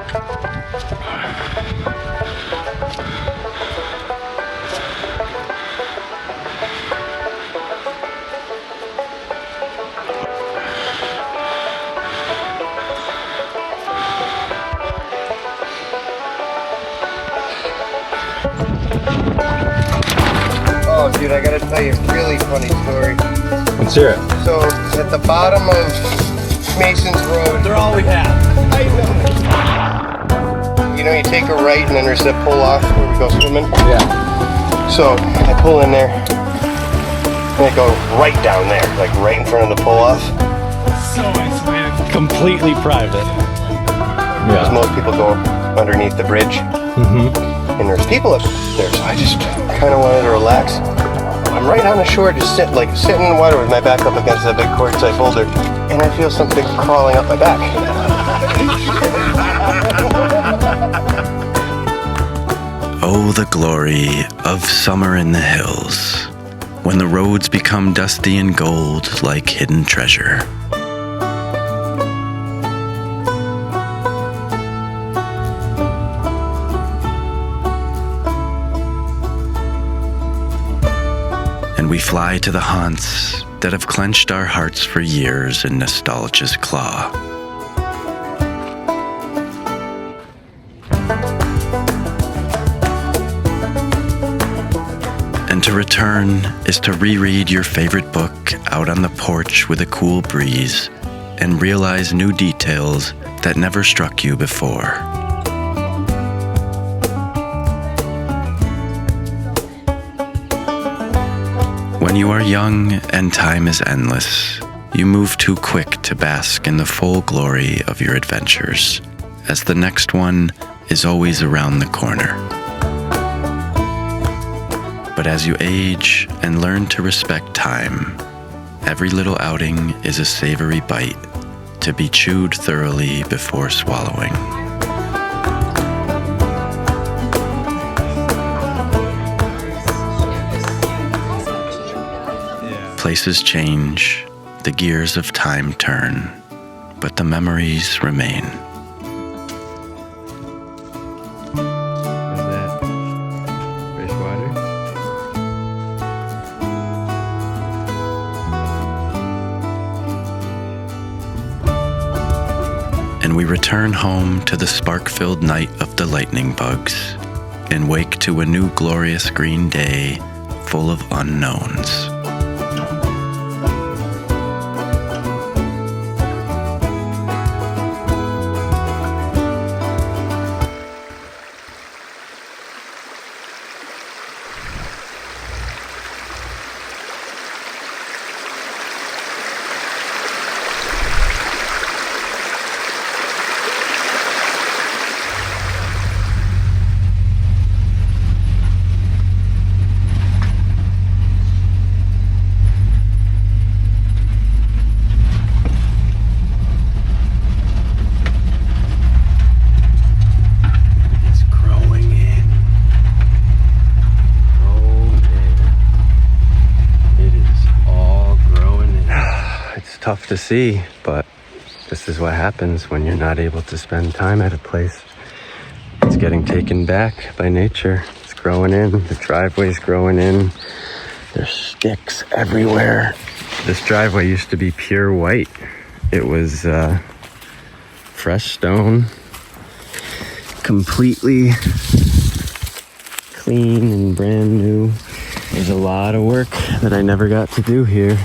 Oh, dude, I gotta tell you a really funny story. Let's hear it. So, at the bottom of Mason's Road, They're all we have. you know, you take a right and then there's that pull off where we go swimming. Yeah. So, I pull in there and I go right down there, like right in front of the pull off. So isolated. Completely private. Because most people go underneath the bridge. And there's people up there, so I just kind of wanted to relax. I'm right on the shore, just sitting in the water with my back up against that big quartzite boulder, and I feel something crawling up my back. Oh, the glory of summer in the hills, when the roads become dusty and gold like hidden treasure. And we fly to the haunts that have clenched our hearts for years in nostalgia's claw. And to return is to reread your favorite book out on the porch with a cool breeze and realize new details that never struck you before. When you are young and time is endless, you move too quick to bask in the full glory of your adventures, as the next one is always around the corner. But as you age and learn to respect time, every little outing is a savory bite to be chewed thoroughly before swallowing. Places change, the gears of time turn, but the memories remain. Is that fresh water? And we return home to the spark-filled night of the lightning bugs and wake to a new glorious green day full of unknowns. Tough to see, but this is what happens when you're not able to spend time at a place. It's getting taken back by nature. It's growing in, the driveway's growing in. There's sticks everywhere. This driveway used to be pure white. It was fresh stone, completely clean and brand new. There's a lot of work that I never got to do here.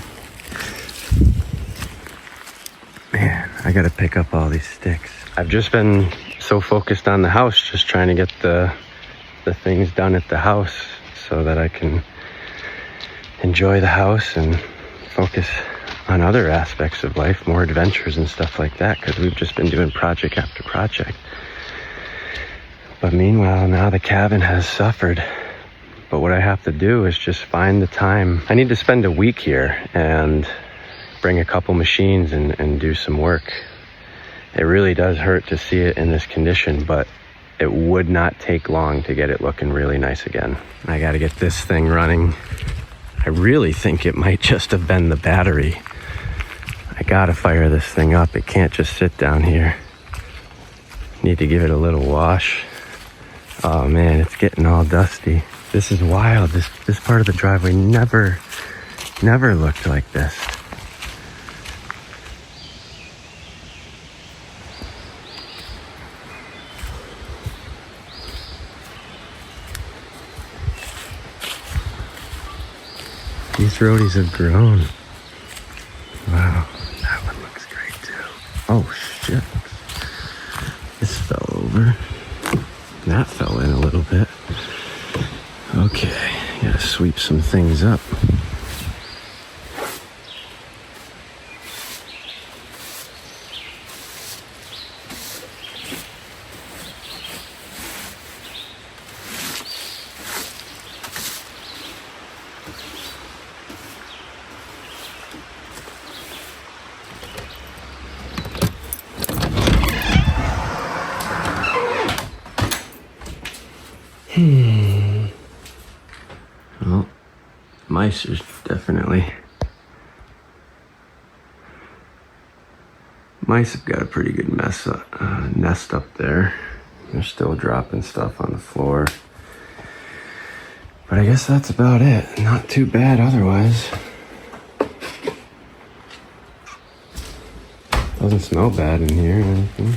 Man, I gotta pick up all these sticks. I've just been so focused on the house, just trying to get the things done at the house so that I can enjoy the house and focus on other aspects of life, more adventures and stuff like that, because we've just been doing project after project. But meanwhile, now the cabin has suffered. But what I have to do is just find the time. I need to spend a week here and bring a couple machines and do some work. It really does hurt to see it in this condition, but it would not take long to get it looking really nice again. I gotta get this thing running. I really think it might just have been the battery. I gotta fire this thing up. It can't just sit down here. Need to give it a little wash. Oh man, it's getting all dusty. This is wild. This part of the driveway never looked like this. These roadies have grown. Wow, that one looks great too. Oh shit. This fell over. That fell in a little bit. Okay, gotta sweep some things up. Well, mice are definitely... Mice have got a pretty good nest up there. They're still dropping stuff on the floor. But I guess that's about it. Not too bad otherwise. Doesn't smell bad in here or anything.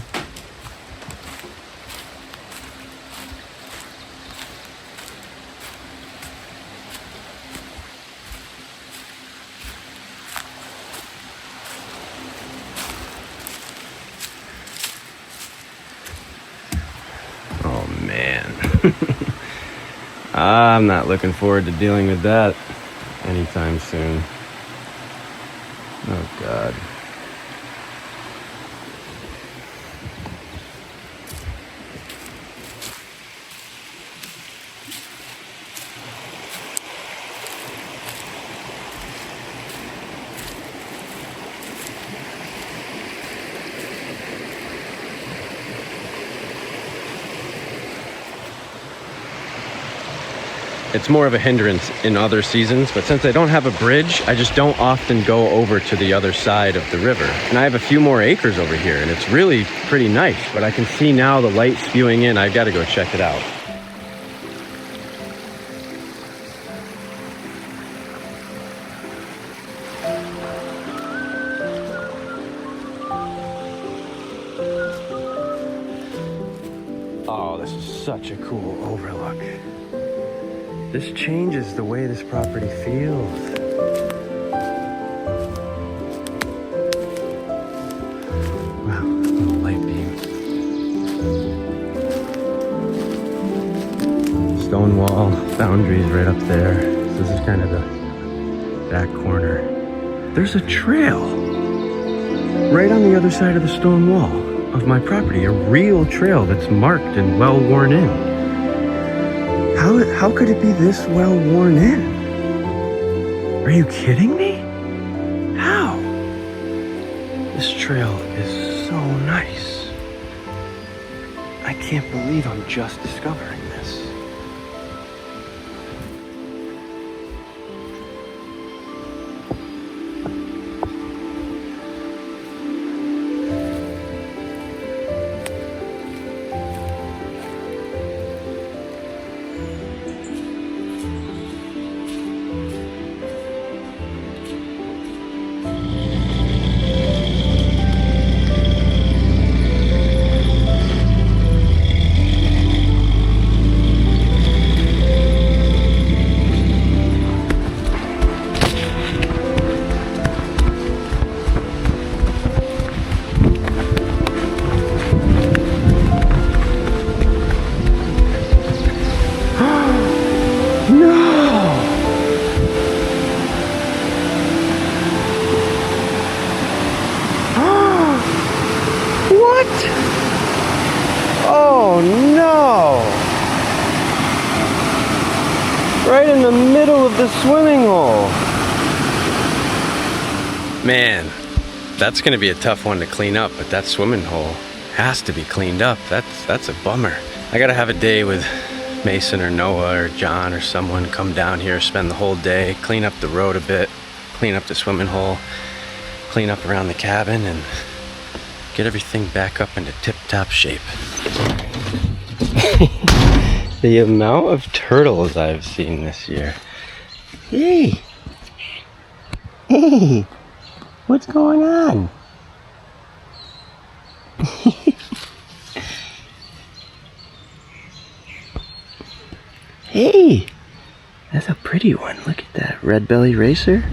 I'm not looking forward to dealing with that anytime soon. Oh God. It's more of a hindrance in other seasons, but since I don't have a bridge, I just don't often go over to the other side of the river. And I have a few more acres over here, and it's really pretty nice, but I can see now the light spewing in. I've got to go check it out. Oh, this is such a cool overlook. This changes the way this property feels. Wow, little light beam. Stone wall, boundaries right up there. This is kind of the back corner. There's a trail right on the other side of the stone wall of my property. A real trail that's marked and well worn in. How could it be this well worn in? Are you kidding me? How? This trail is so nice. I can't believe I'm just discovering this. Right in the middle of the swimming hole. Man, that's gonna be a tough one to clean up, but that swimming hole has to be cleaned up. That's a bummer. I gotta have a day with Mason or Noah or John or someone come down here, spend the whole day, clean up the road a bit, clean up the swimming hole, clean up around the cabin, and get everything back up into tip-top shape. The amount of turtles I've seen this year. Hey! Hey! What's going on? Hey! That's a pretty one. Look at that red belly racer.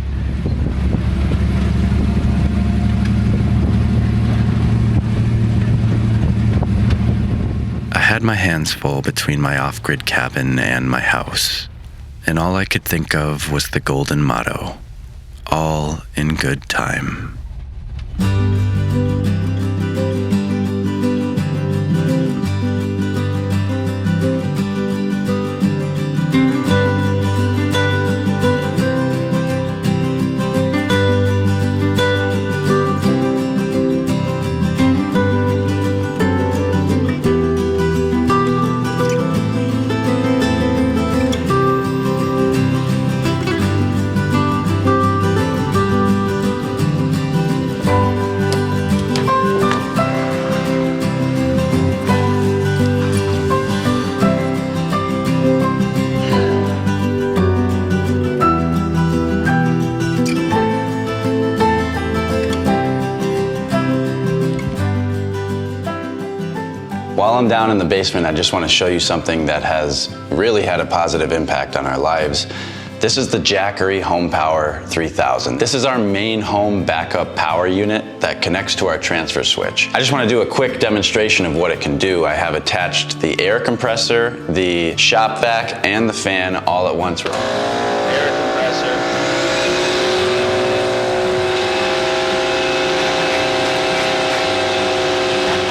I had my hands full between my off-grid cabin and my house, and all I could think of was the golden motto, all in good time. While I'm down in the basement, I just want to show you something that has really had a positive impact on our lives. This is the Jackery Home Power 3000. This is our main home backup power unit that connects to our transfer switch. I just want to do a quick demonstration of what it can do. I have attached the air compressor, the shop vac, and the fan all at once. Air compressor.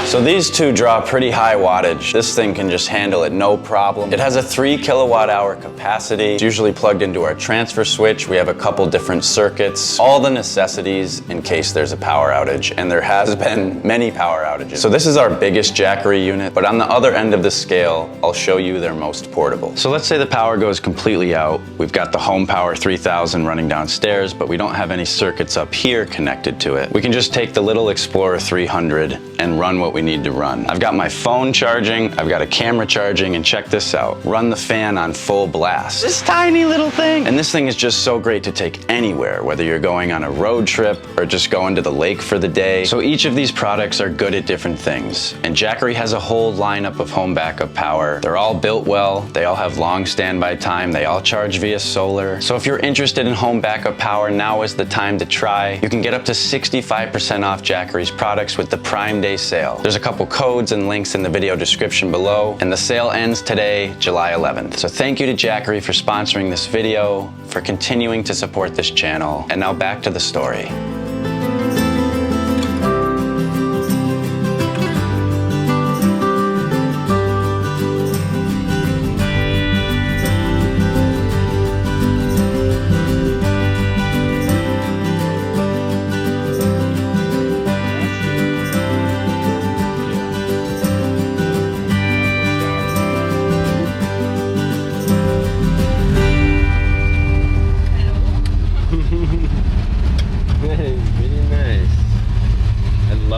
So these two draw pretty high wattage. This thing can just handle it no problem. It has a 3 kilowatt hour capacity. It's usually plugged into our transfer switch. We have a couple different circuits, all the necessities in case there's a power outage, and there has been many power outages. So this is our biggest Jackery unit, but on the other end of the scale, I'll show you their most portable. So let's say the power goes completely out. We've got the Home Power 3000 running downstairs, but we don't have any circuits up here connected to it. We can just take the little Explorer 300 and run what we need to run. I've got my phone charging, I've got a camera charging, and check this out. Run the fan on full blast. This tiny little thing. And this thing is just so great to take anywhere, whether you're going on a road trip or just going to the lake for the day. So each of these products are good at different things. And Jackery has a whole lineup of home backup power. They're all built well, they all have long standby time, they all charge via solar. So if you're interested in home backup power, now is the time to try. You can get up to 65% off Jackery's products with the Prime Day sale. There's a couple codes and links in the video description below, and the sale ends today, July 11th. So thank you to Jackery for sponsoring this video, for continuing to support this channel, and now back to the story.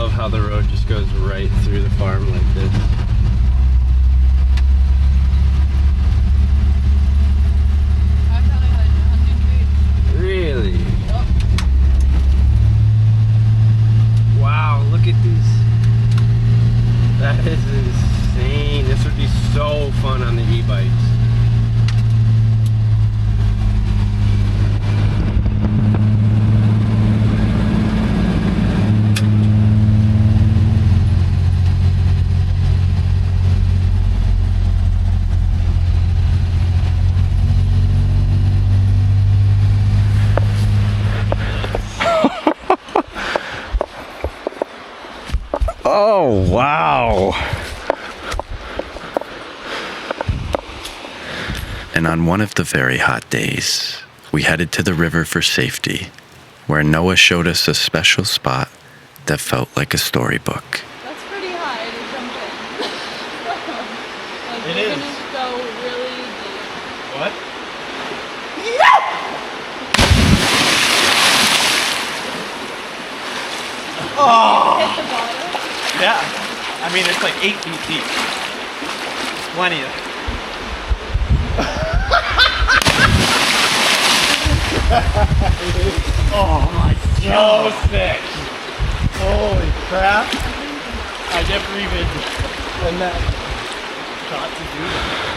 How the road just goes right through the farm like this. Really? Yep. Wow, look at these. That is insane. This would be so fun on the e-bikes. Oh, wow. And on one of the very hot days, we headed to the river for safety, where Noah showed us a special spot that felt like a storybook. That's pretty high to jump in. Like, It you're is. gonna go really deep. What? Hit the bottom. Yeah. I mean, it's like 8 feet deep. Plenty of. Oh my god. So sick. Holy crap. I never even thought to do that.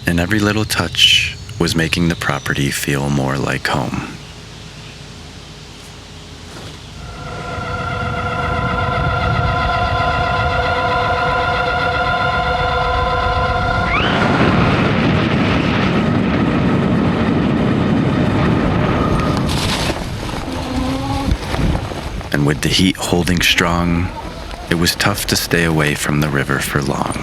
And every little touch was making the property feel more like home. And with the heat holding strong, it was tough to stay away from the river for long.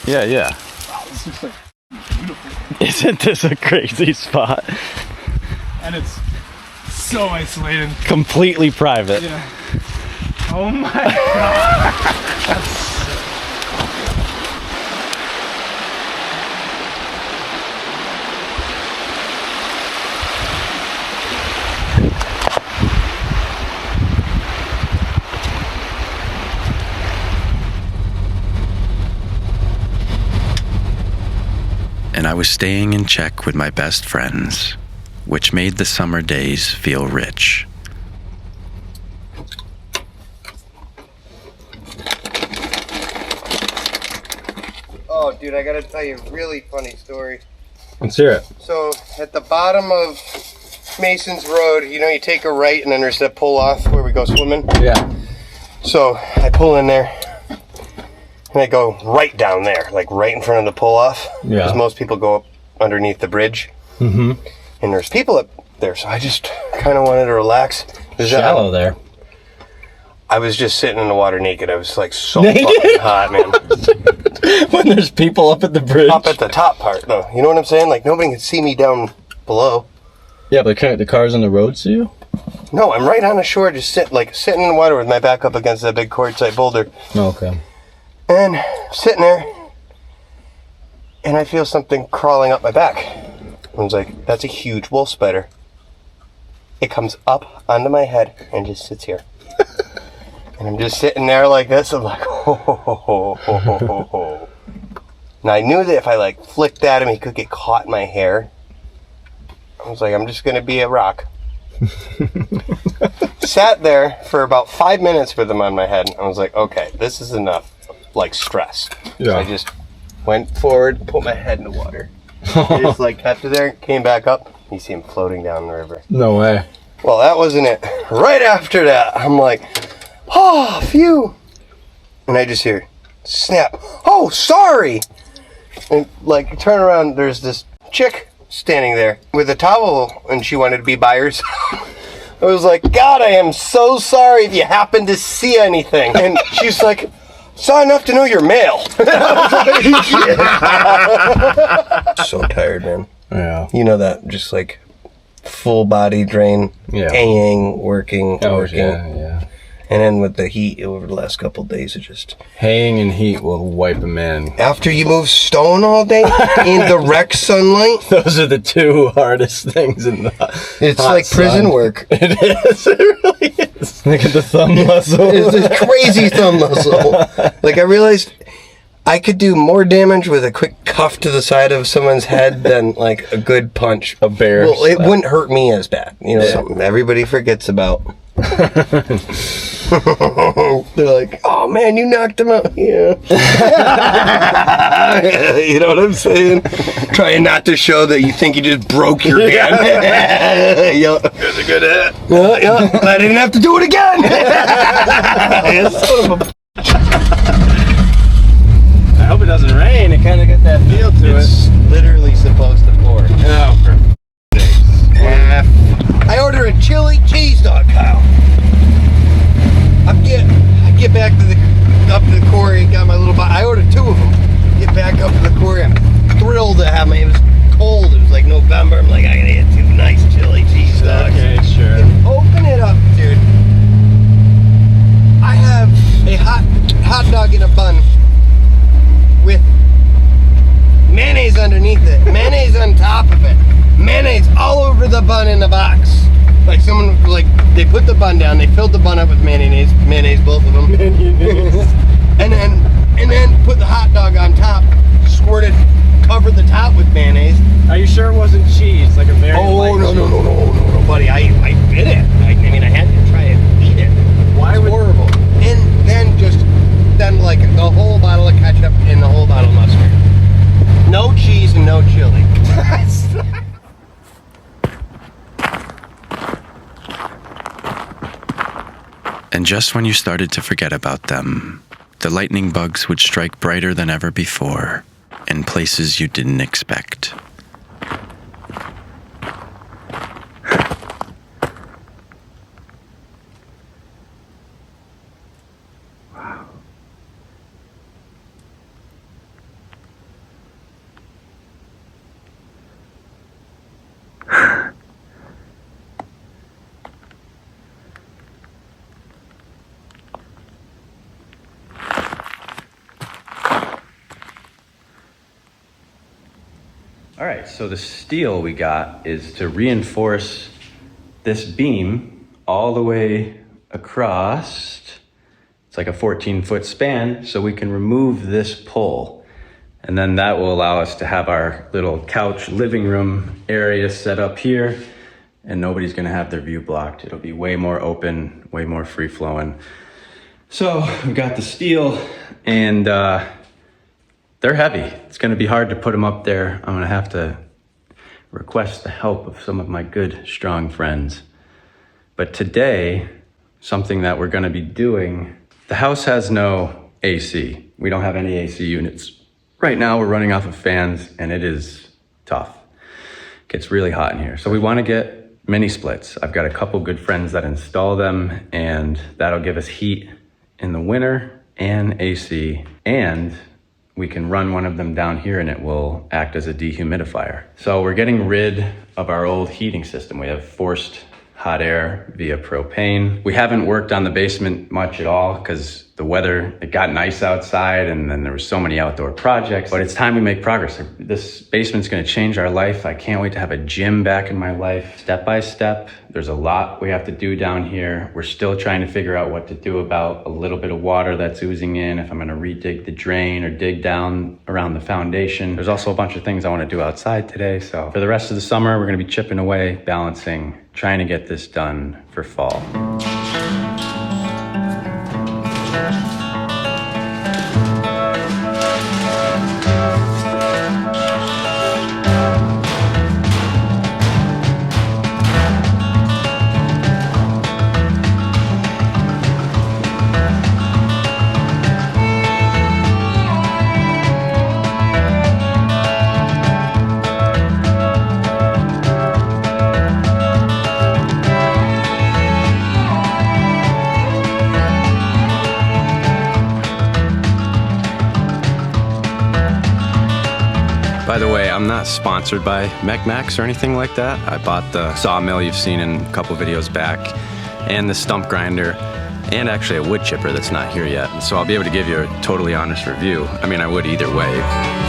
Yeah. Wow, this looks like beautiful. Isn't this a crazy spot? And it's so isolated. Completely private. Yeah. Oh my god. That's sick. And I was staying in check with my best friends, which made the summer days feel rich. Oh, dude, I gotta tell you a really funny story. Let's hear it. So, at the bottom of Mason's Road, you know, you take a right and then there's that pull off where we go swimming. Yeah. So, I pull in there and I go right down there, like right in front of the pull off. Yeah. Because most people go up underneath the bridge. Mm-hmm. And there's people up there, so I just kind of wanted to relax. Shallow there. I was just sitting in the water naked. I was like so fucking hot, man. When there's people up at the bridge. Up at the top part, though. You know what I'm saying? Like, nobody can see me down below. Yeah, but can't the cars on the road see you? No, I'm right on the shore, just sitting in the water with my back up against that big quartzite boulder. Oh, okay. And sitting there, and I feel something crawling up my back. I was like, that's a huge wolf spider. It comes up onto my head and just sits here. And I'm just sitting there like this. I'm like, ho, ho, ho, ho, ho, ho, ho, ho. And I knew that if I like flicked at him, he could get caught in my hair. I was like, I'm just going to be a rock. Sat there for about 5 minutes with him on my head. I was like, okay, this is enough, like, stress. Yeah. So I just went forward, put my head in the water. I just like kept it there, came back up. You see him floating down the river. No way. Well, that wasn't it. Right after that, I'm like, oh, phew. And I just hear, snap. Oh, sorry. And like, turn around, there's this chick standing there with a towel, and she wanted to be by herself. I was like, God, I am so sorry if you happen to see anything. And she's like, saw enough to know you're male. So tired, man. Yeah. You know that, just like full body drain, hanging, working. Yeah. And then with the heat over the last couple of days, it just... Haying and heat will wipe a man. After you move stone all day in direct sunlight... Those are the two hardest things in the It's hot like prison sun. work. It is. It really is. Look at the thumb muscle. It's this crazy thumb muscle. Like, I realized I could do more damage with a quick cuff to the side of someone's head than, like, a good punch. A bear Well, it slap. wouldn't hurt me as bad. You know, something everybody forgets about. They're like, oh man, you knocked him out. Yeah. You know what I'm saying? Trying not to show that you think you just broke your hand. Yo, here's a good hit. Yeah, I didn't have to do it again. Son of a... I hope it doesn't rain. It kind of got that feel to It's literally supposed to pour. Oh, for Yeah. I ordered a chili cheese dog, Kyle. I get back to up to the quarry, got my little I ordered 2 of them. Get back up to the quarry, I'm thrilled to have it was cold, it was like November, I'm like, I gotta get 2 nice chili cheese dogs. Okay, sure. And open it up, dude. I have a hot dog in a bun with mayonnaise underneath it, mayonnaise on top of it, mayonnaise all over the bun in the box. Like someone, like, they put the bun down, they filled the bun up with mayonnaise, both of them. and then put the hot dog on top, squirted, covered the top with mayonnaise. Are you sure it wasn't cheese? Like a very light No, buddy, I bit it. I mean, I had to try and eat it. Why would... Horrible. And then like the whole bottle of ketchup and the whole bottle of mustard. No cheese and no chili. And just when you started to forget about them, the lightning bugs would strike brighter than ever before in places you didn't expect. All right, so the steel we got is to reinforce this beam all the way across. It's like a 14-foot span, so we can remove this pole. And then that will allow us to have our little couch living room area set up here, and nobody's gonna have their view blocked. It'll be way more open, way more free-flowing. So we got the steel, and they're heavy. It's gonna be hard to put them up there. I'm gonna have to request the help of some of my good, strong friends. But today, something that we're gonna be doing, the house has no AC. We don't have any AC units. Right now, we're running off of fans, and it is tough. It gets really hot in here. So we wanna get mini splits. I've got a couple good friends that install them, and that'll give us heat in the winter and AC, and we can run one of them down here and it will act as a dehumidifier. So we're getting rid of our old heating system. We have forced hot air via propane. We haven't worked on the basement much at all because the weather, it got nice outside and then there were so many outdoor projects, but it's time we make progress. This basement's gonna change our life. I can't wait to have a gym back in my life. Step by step, there's a lot we have to do down here. We're still trying to figure out what to do about a little bit of water that's oozing in, if I'm gonna redig the drain or dig down around the foundation. There's also a bunch of things I wanna do outside today. So for the rest of the summer, we're gonna be chipping away, balancing, trying to get this done for fall. By the way, I'm not sponsored by Max or anything like that. I bought the sawmill you've seen in a couple videos back, and the stump grinder, and actually a wood chipper that's not here yet. So I'll be able to give you a totally honest review. I mean, I would either way.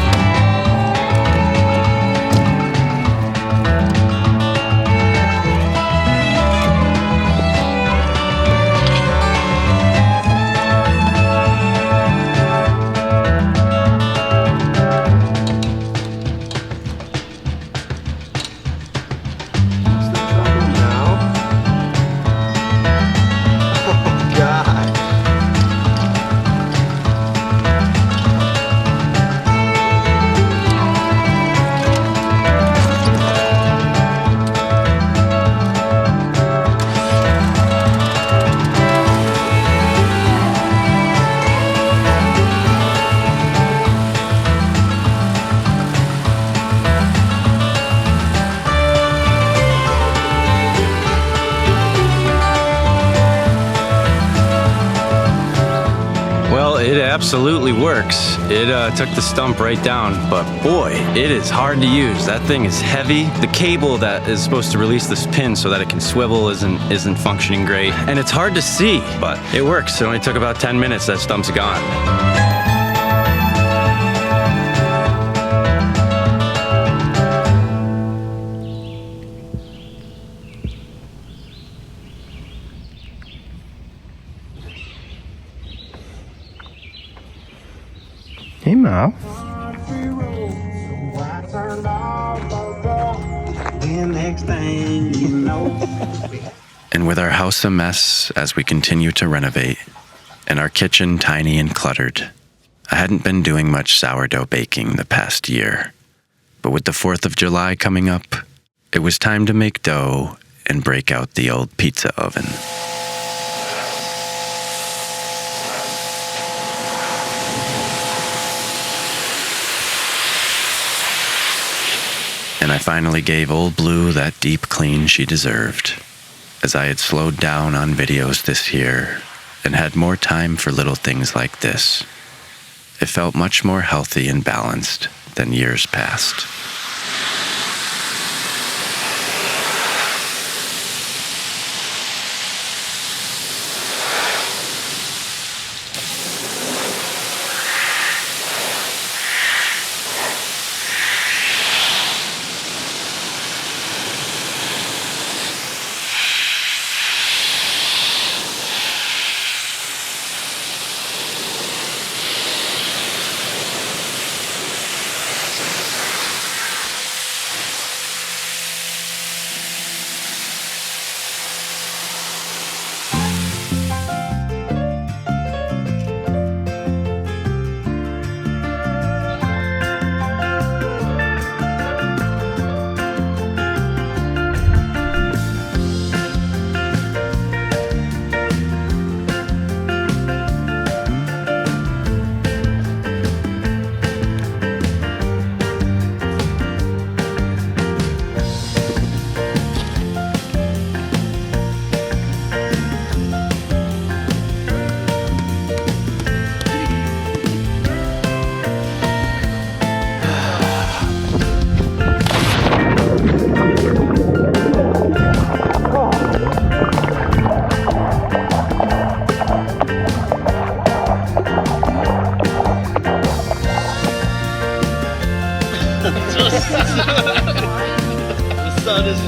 It absolutely works. It took the stump right down, but boy, it is hard to use. That thing is heavy. The cable that is supposed to release this pin so that it can swivel isn't functioning great. And it's hard to see, but it works. It only took about 10 minutes, that stump's gone. Hey, Mo. And with our house a mess as we continue to renovate, and our kitchen tiny and cluttered, I hadn't been doing much sourdough baking the past year. But with the 4th of July coming up, it was time to make dough and break out the old pizza oven. And I finally gave Old Blue that deep clean she deserved, as I had slowed down on videos this year and had more time for little things like this. It felt much more healthy and balanced than years past.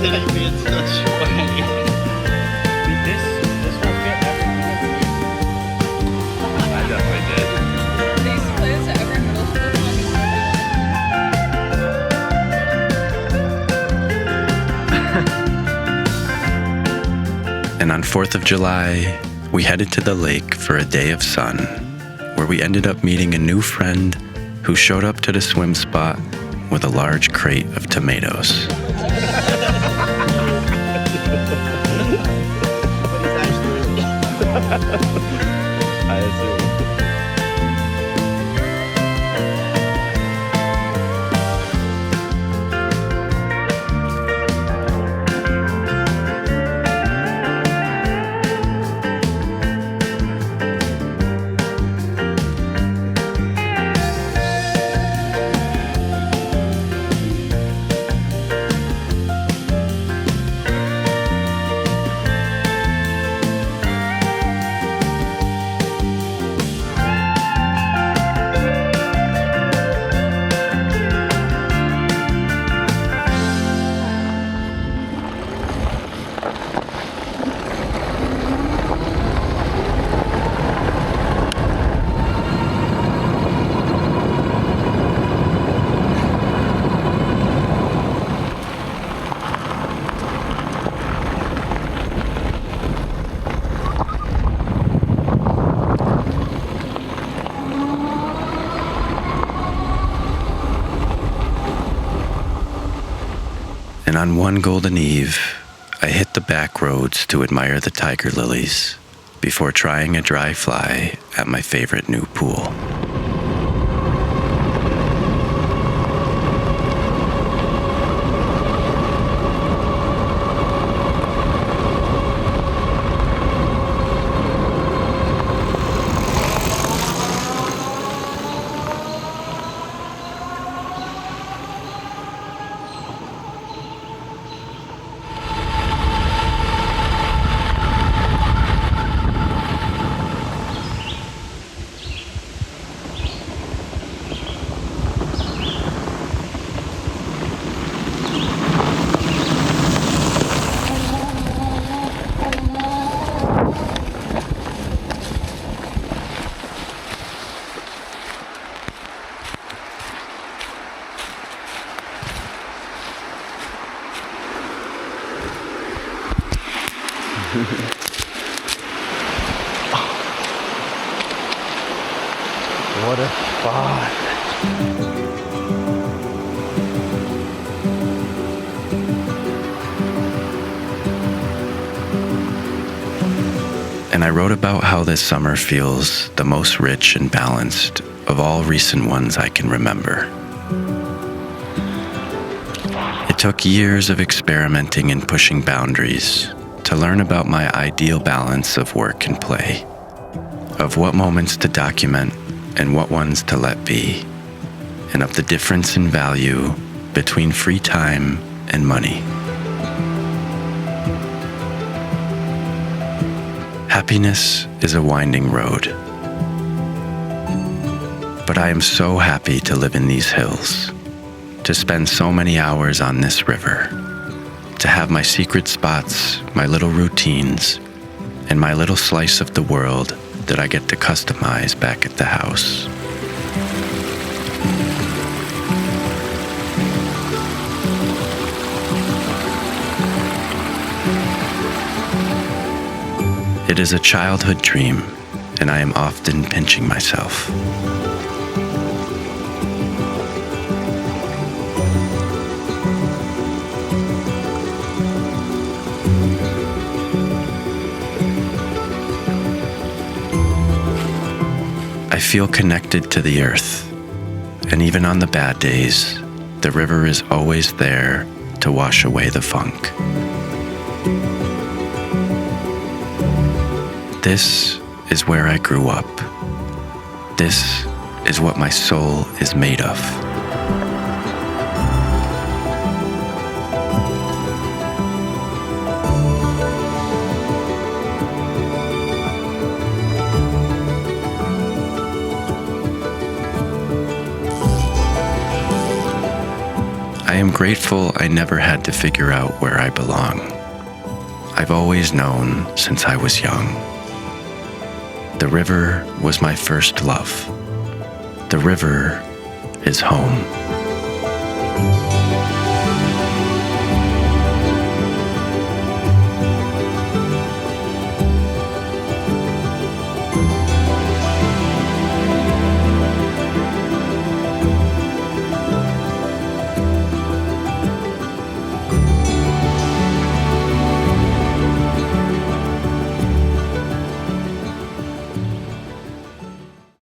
sitting me in such a way. This will fit everything. I definitely did. These plants at every middle school And on 4th of July, we headed to the lake for a day of sun, where we ended up meeting a new friend who showed up to the swim spot with a large crate of tomatoes. I assume. And on one golden eve, I hit the back roads to admire the tiger lilies before trying a dry fly at my favorite new pool. What a spot. And I wrote about how this summer feels the most rich and balanced of all recent ones I can remember. It took years of experimenting and pushing boundaries to learn about my ideal balance of work and play, of what moments to document and what ones to let be, and of the difference in value between free time and money. Happiness is a winding road, but I am so happy to live in these hills, to spend so many hours on this river, to have my secret spots, my little routines, and my little slice of the world that I get to customize back at the house. It is a childhood dream, and I am often pinching myself. I feel connected to the earth, and even on the bad days, the river is always there to wash away the funk. This is where I grew up. This is what my soul is made of. I I am grateful I never had to figure out where I belong. I've always known since I was young. The river was my first love. The river is home.